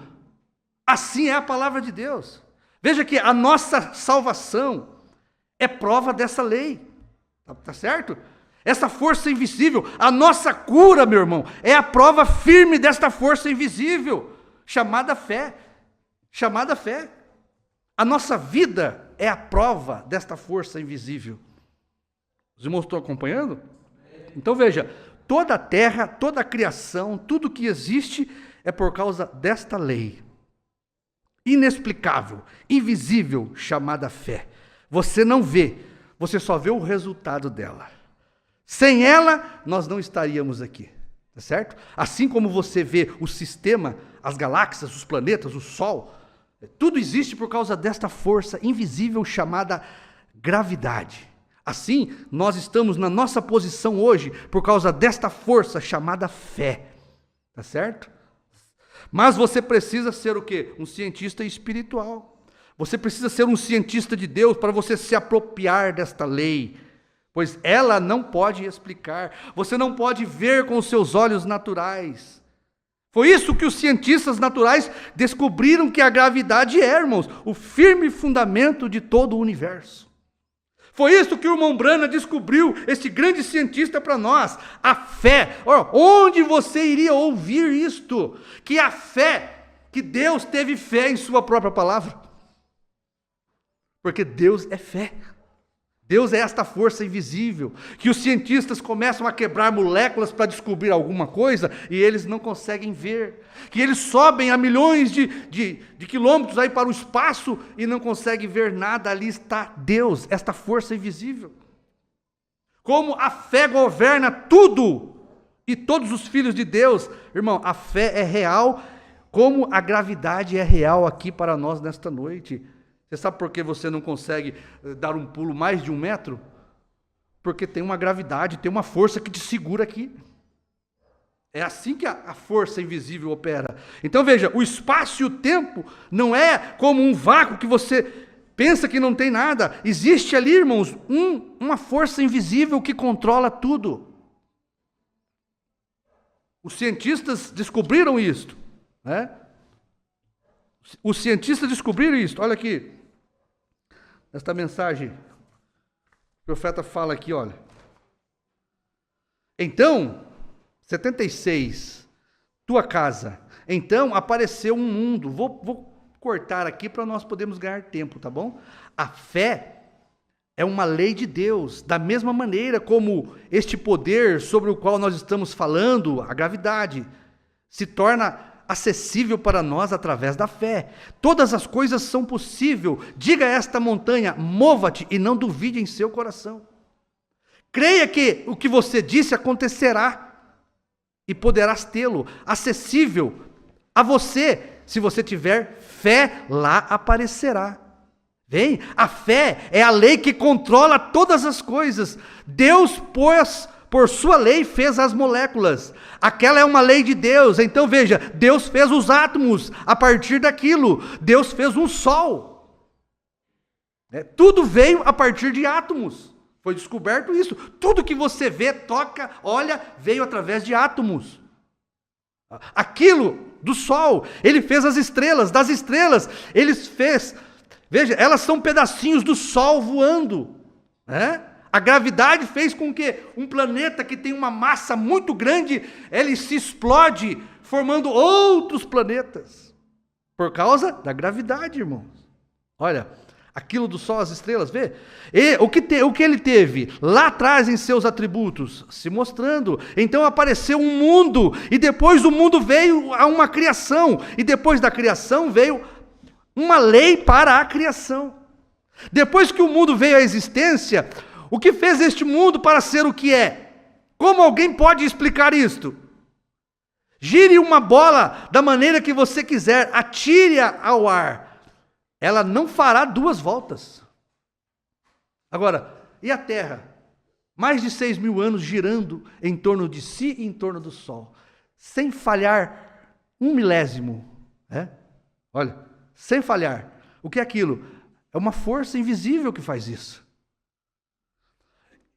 [SPEAKER 1] Assim é a palavra de Deus. Veja que a nossa salvação é prova dessa lei. Tá certo? Essa força invisível, a nossa cura, meu irmão, é a prova firme desta força invisível, chamada fé. Chamada fé. A nossa vida é a prova desta força invisível. Os irmãos estão acompanhando? Então veja, toda a terra, toda a criação, tudo que existe é por causa desta lei. Inexplicável, invisível, chamada fé. Você não vê, você só vê o resultado dela. Sem ela, nós não estaríamos aqui, tá certo? Assim como você vê o sistema, as galáxias, os planetas, o Sol, tudo existe por causa desta força invisível chamada gravidade. Assim, nós estamos na nossa posição hoje por causa desta força chamada fé, tá certo? Mas você precisa ser o quê? Um cientista espiritual. Você precisa ser um cientista de Deus para você se apropriar desta lei, pois ela não pode explicar. Você não pode ver com os seus olhos naturais. Foi isso que os cientistas naturais descobriram que a gravidade é, irmãos, o firme fundamento de todo o universo. Foi isso que o irmão Branham descobriu, esse grande cientista para nós, a fé. Onde você iria ouvir isto? Que a fé, que Deus teve fé em sua própria palavra. Porque Deus é fé. Deus é esta força invisível, que os cientistas começam a quebrar moléculas para descobrir alguma coisa, e eles não conseguem ver, que eles sobem a milhões de quilômetros aí para o espaço, e não conseguem ver nada, ali está Deus, esta força invisível. como a fé governa tudo e todos os filhos de Deus. Irmão, a fé é real, como a gravidade é real aqui para nós nesta noite. Você sabe por que você não consegue dar um pulo mais de 1 metro? Porque tem uma gravidade, tem uma força que te segura aqui. É assim que a força invisível opera. Então veja, o espaço e o tempo não é como um vácuo que você pensa que não tem nada. Existe ali, irmãos, uma força invisível que controla tudo. Os cientistas descobriram isto, né? Os cientistas descobriram isto. Olha aqui, esta mensagem, o profeta fala aqui, olha. Então, 76, tua casa. Então apareceu um mundo. Vou cortar aqui para nós podermos ganhar tempo, tá bom? A fé é uma lei de Deus, da mesma maneira como este poder sobre o qual nós estamos falando, a gravidade, se torna acessível para nós através da fé. Todas as coisas são possíveis. Diga a esta montanha, mova-te e não duvide em seu coração. Creia que o que você disse acontecerá e poderás tê-lo acessível a você. Se você tiver fé, lá aparecerá. Vem, a fé é a lei que controla todas as coisas. Deus, pois, por sua lei, fez as moléculas. Aquela é uma lei de Deus. Então veja, Deus fez os átomos a partir daquilo. Deus fez um sol. Tudo veio a partir de átomos. Foi descoberto isso. Tudo que você vê, toca, olha, veio através de átomos. Aquilo do sol, ele fez as estrelas. Das estrelas, ele fez... Veja, elas são pedacinhos do sol voando, né? A gravidade fez com que um planeta que tem uma massa muito grande, ele se explode, formando outros planetas, por causa da gravidade, irmãos. Olha, aquilo do sol, as estrelas, vê? E o que ele teve lá atrás em seus atributos? Se mostrando. Então apareceu um mundo, e depois do mundo veio a uma criação, e depois da criação veio uma lei para a criação. Depois que o mundo veio à existência, o que fez este mundo para ser o que é? Como alguém pode explicar isto? Gire uma bola da maneira que você quiser, atire-a ao ar. Ela não fará 2 voltas. Agora, e a Terra? Mais de 6.000 anos girando em torno de si e em torno do Sol, sem falhar 1 milésimo. Olha, sem falhar. O que é aquilo? É uma força invisível que faz isso.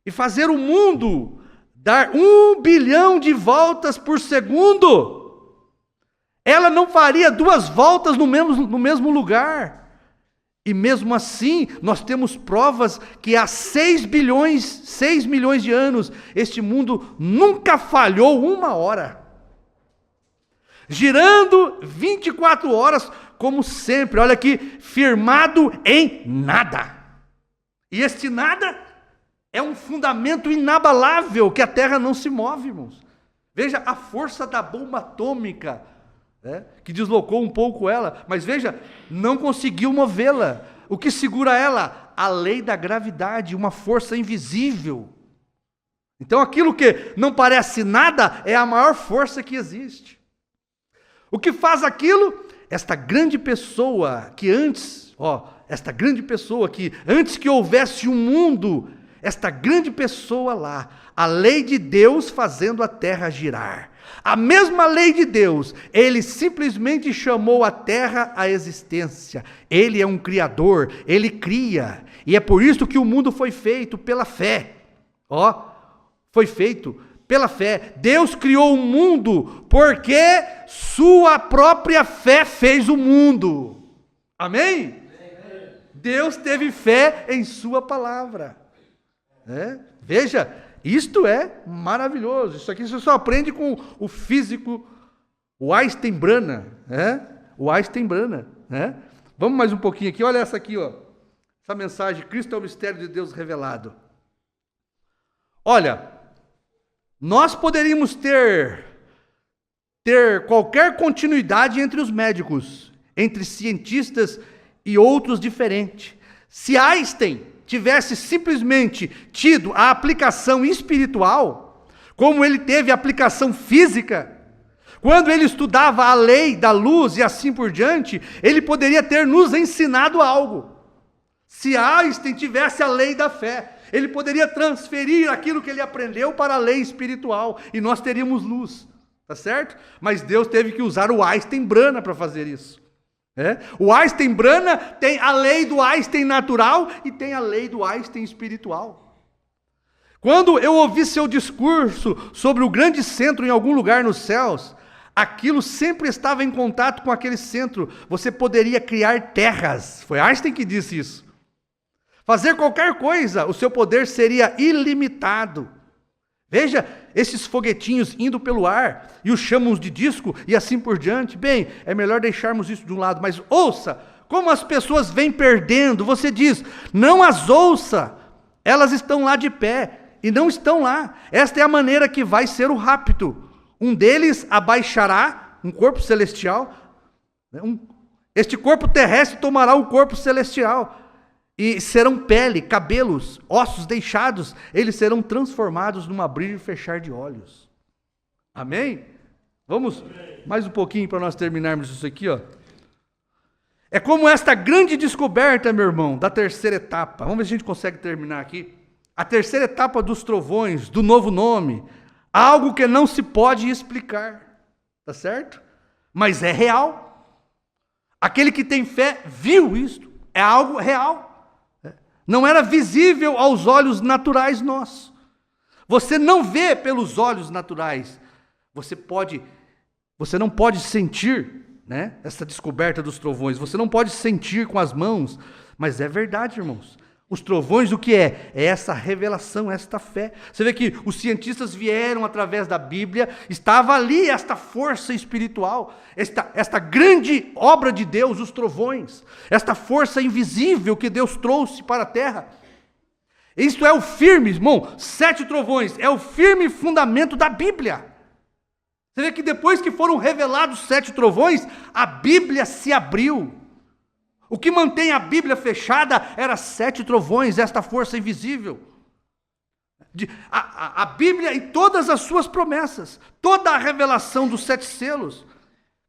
[SPEAKER 1] E fazer o mundo dar 1 bilhão de voltas por segundo, ela não faria 2 voltas no mesmo lugar. E mesmo assim, nós temos provas que há 6 milhões de anos, este mundo nunca falhou 1 hora. Girando 24 horas, como sempre, olha aqui, firmado em nada. E este nada é um fundamento inabalável, que a Terra não se move, irmãos. Veja a força da bomba atômica, que deslocou um pouco ela, mas veja, não conseguiu movê-la. O que segura ela? A lei da gravidade, uma força invisível. Então aquilo que não parece nada é a maior força que existe. O que faz aquilo? Esta grande pessoa que antes que houvesse um mundo, esta grande pessoa lá, a lei de Deus fazendo a terra girar. A mesma lei de Deus, ele simplesmente chamou a terra à existência. Ele é um criador, ele cria. E é por isso que o mundo foi feito pela fé. Foi feito pela fé. Deus criou o mundo porque sua própria fé fez o mundo. Amém? Deus teve fé em sua palavra. Veja, isto é maravilhoso. Isso aqui você só aprende com o físico, o Einstein Brana. O Einstein Brana. Vamos mais um pouquinho aqui. Olha essa aqui, essa mensagem: Cristo é o mistério de Deus revelado. Olha, nós poderíamos ter qualquer continuidade entre os médicos, entre cientistas e outros diferentes. Se Einstein tivesse simplesmente tido a aplicação espiritual, como ele teve a aplicação física, quando ele estudava a lei da luz e assim por diante, ele poderia ter nos ensinado algo. Se Einstein tivesse a lei da fé, ele poderia transferir aquilo que ele aprendeu para a lei espiritual, e nós teríamos luz, tá certo? Mas Deus teve que usar o Einstein-Brana para fazer isso. O Einstein-Brana tem a lei do Einstein natural e tem a lei do Einstein espiritual. Quando eu ouvi seu discurso sobre o grande centro em algum lugar nos céus, aquilo sempre estava em contato com aquele centro. Você poderia criar terras. Foi Einstein que disse isso. Fazer qualquer coisa, o seu poder seria ilimitado. Veja esses foguetinhos indo pelo ar e os chamam de disco e assim por diante. Bem, é melhor deixarmos isso de um lado, mas ouça como as pessoas vêm perdendo. Você diz, não as ouça, elas estão lá de pé e não estão lá. Esta é a maneira que vai ser o rapto. Um deles abaixará um corpo celestial, este corpo terrestre tomará o corpo celestial. E serão pele, cabelos, ossos deixados, eles serão transformados num abrir e fechar de olhos. Amém? Vamos mais um pouquinho para nós terminarmos isso aqui, ó. É como esta grande descoberta, meu irmão, da terceira etapa. Vamos ver se a gente consegue terminar aqui. A terceira etapa dos trovões, do novo nome, algo que não se pode explicar, tá certo? Mas é real. Aquele que tem fé viu isto, é algo real. Não era visível aos olhos naturais nossos. Você não vê pelos olhos naturais. Você não pode sentir, né, essa descoberta dos trovões. Você não pode sentir com as mãos. Mas é verdade, irmãos. Os trovões, o que é? É essa revelação, esta fé. Você vê que os cientistas vieram através da Bíblia, estava ali esta força espiritual, esta grande obra de Deus, os trovões, esta força invisível que Deus trouxe para a terra. Isto é o firme, irmão, 7 trovões, é o firme fundamento da Bíblia. Você vê que depois que foram revelados 7 trovões, a Bíblia se abriu. O que mantém a Bíblia fechada era 7 trovões, esta força invisível. A Bíblia e todas as suas promessas, toda a revelação dos 7 selos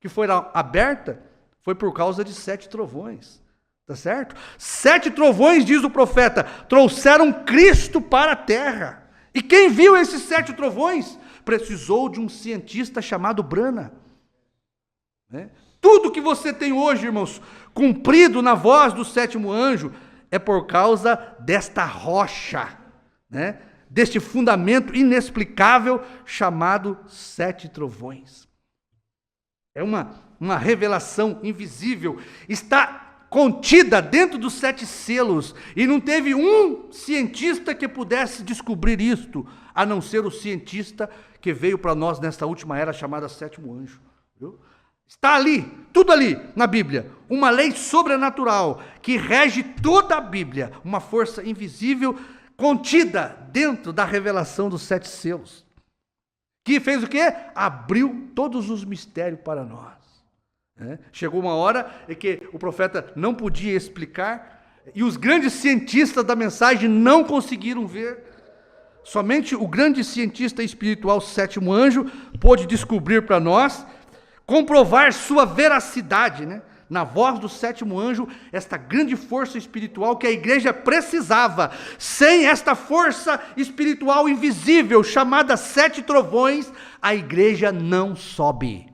[SPEAKER 1] que foi aberta, foi por causa de 7 trovões. Tá certo? 7 trovões, diz o profeta, trouxeram Cristo para a terra. E quem viu esses 7 trovões? Precisou de um cientista chamado Brana. Tudo que você tem hoje, irmãos, cumprido na voz do 7º anjo, é por causa desta rocha, né? Deste fundamento inexplicável chamado 7 trovões. É uma revelação invisível, está contida dentro dos 7 selos, e não teve um cientista que pudesse descobrir isto, a não ser o cientista que veio para nós nesta última era chamada 7º anjo, viu? Está ali, tudo ali na Bíblia, uma lei sobrenatural que rege toda a Bíblia, uma força invisível contida dentro da revelação dos 7 selos, que fez o quê? Abriu todos os mistérios para nós. Chegou uma hora em que o profeta não podia explicar, e os grandes cientistas da mensagem não conseguiram ver. Somente o grande cientista espiritual, 7º anjo, pôde descobrir para nós, comprovar sua veracidade, né? Na voz do 7º anjo, esta grande força espiritual que a igreja precisava. Sem esta força espiritual invisível, chamada 7 trovões, a igreja não sobe.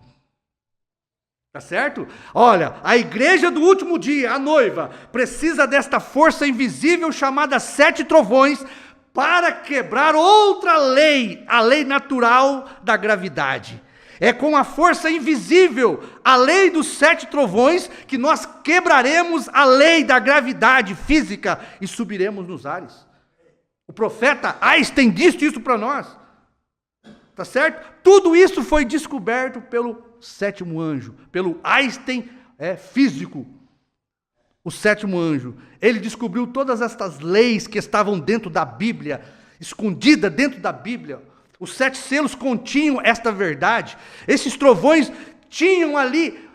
[SPEAKER 1] Tá certo? Olha, a igreja do último dia, a noiva, precisa desta força invisível chamada 7 trovões para quebrar outra lei, a lei natural da gravidade. É com a força invisível, a lei dos 7 trovões, que nós quebraremos a lei da gravidade física e subiremos nos ares. O profeta Einstein disse isso para nós. Tá certo? Tudo isso foi descoberto pelo 7º anjo, pelo Einstein físico. O 7º anjo. Ele descobriu todas estas leis que estavam dentro da Bíblia, escondida dentro da Bíblia. Os 7 selos continham esta verdade. Esses trovões tinham ali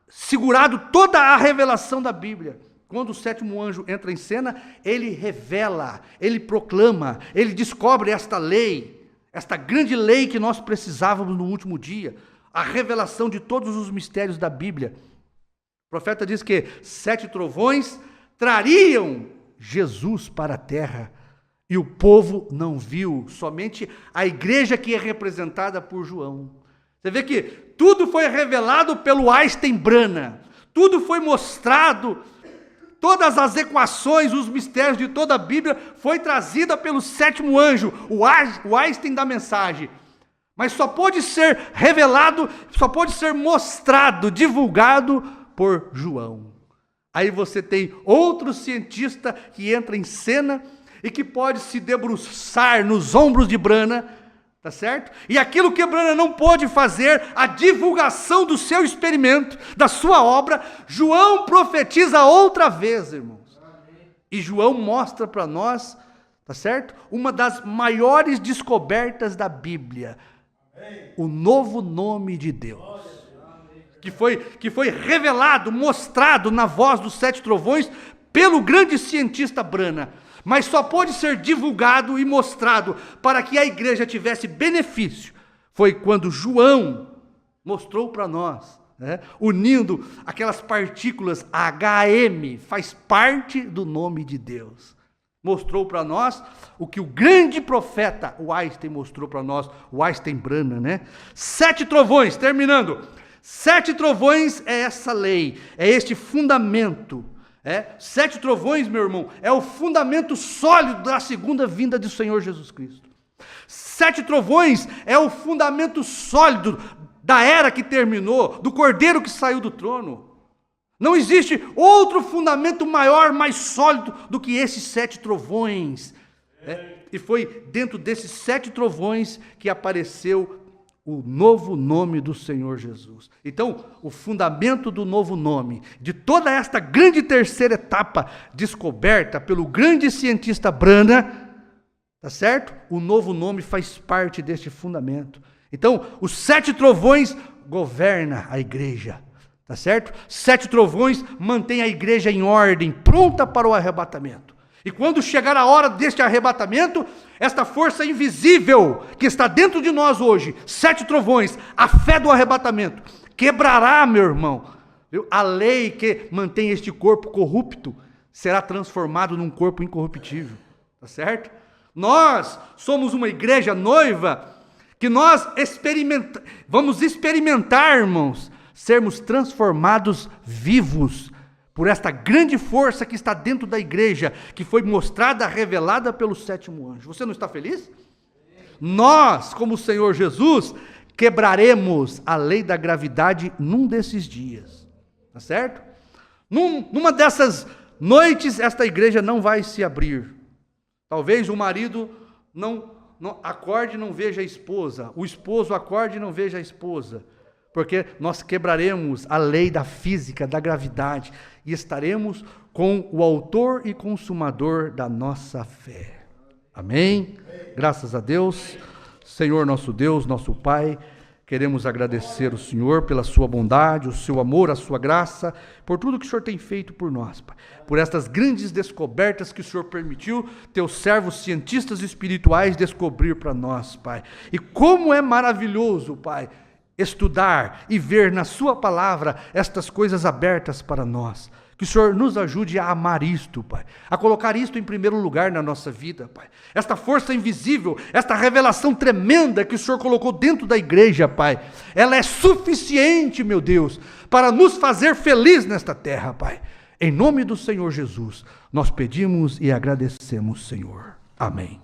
[SPEAKER 1] segurado toda a revelação da Bíblia. quando o sétimo anjo entra em cena, ele revela, ele proclama, ele descobre esta lei, esta grande lei que nós precisávamos no último dia, a revelação de todos os mistérios da Bíblia. O profeta diz que 7 trovões trariam Jesus para a terra, e o povo não viu, somente a igreja que é representada por João. Você vê que tudo foi revelado pelo Einstein Brana, tudo foi mostrado, todas as equações, os mistérios de toda a Bíblia foi trazida pelo sétimo anjo, o Einstein da mensagem. Mas só pode ser revelado, só pode ser mostrado, divulgado por João. Aí você tem outro cientista que entra em cena e que pode se debruçar nos ombros de Brana, tá certo? E aquilo que Brana não pôde fazer, a divulgação do seu experimento, da sua obra, João profetiza outra vez, irmãos. E João mostra para nós, tá certo? Uma das maiores descobertas da Bíblia, o novo nome de Deus, que foi revelado, mostrado na voz dos 7 trovões pelo grande cientista Brana, mas só pôde ser divulgado e mostrado para que a igreja tivesse benefício, foi quando João mostrou para nós, né, unindo aquelas partículas HM, faz parte do nome de Deus. Mostrou para nós o que o grande profeta, o Einstein, mostrou para nós, o Einstein Brana, né? 7 trovões, terminando. 7 trovões é essa lei, é este fundamento. 7 trovões, meu irmão, é o fundamento sólido da segunda vinda do Senhor Jesus Cristo. 7 trovões é o fundamento sólido da era que terminou, do cordeiro que saiu do trono. Não existe outro fundamento maior, mais sólido do que esses 7 trovões. E foi dentro desses 7 trovões que apareceu o novo nome do Senhor Jesus. Então, o fundamento do novo nome, de toda esta grande terceira etapa descoberta pelo grande cientista Brana, tá certo? O novo nome faz parte deste fundamento. Então, os 7 trovões governam a igreja, tá certo? 7 trovões mantêm a igreja em ordem, pronta para o arrebatamento. E quando chegar a hora deste arrebatamento, esta força invisível que está dentro de nós hoje, 7 trovões, a fé do arrebatamento, quebrará, meu irmão. A lei que mantém este corpo corrupto será transformado num corpo incorruptível, tá certo? Nós somos uma igreja noiva que nós vamos experimentar, irmãos, sermos transformados vivos por esta grande força que está dentro da igreja, que foi mostrada, revelada pelo sétimo anjo. Você não está feliz? Nós, como o Senhor Jesus, quebraremos a lei da gravidade num desses dias, tá certo? Numa dessas noites, esta igreja não vai se abrir. Talvez o marido não acorde e não veja a esposa, o esposo acorde e não veja a esposa, porque nós quebraremos a lei da física, da gravidade, e estaremos com o autor e consumador da nossa fé. Amém? Graças a Deus. Senhor nosso Deus, nosso Pai, queremos agradecer o Senhor pela sua bondade, o seu amor, a sua graça, por tudo que o Senhor tem feito por nós, Pai. Por estas grandes descobertas que o Senhor permitiu teus servos cientistas espirituais descobrir para nós, Pai. E como é maravilhoso, Pai, estudar e ver na sua palavra estas coisas abertas para nós. Que o Senhor nos ajude a amar isto, Pai, a colocar isto em primeiro lugar na nossa vida, Pai. Esta força invisível, esta revelação tremenda que o Senhor colocou dentro da igreja, Pai, ela é suficiente, meu Deus, para nos fazer feliz nesta terra, Pai. Em nome do Senhor Jesus, nós pedimos e agradecemos, Senhor. Amém.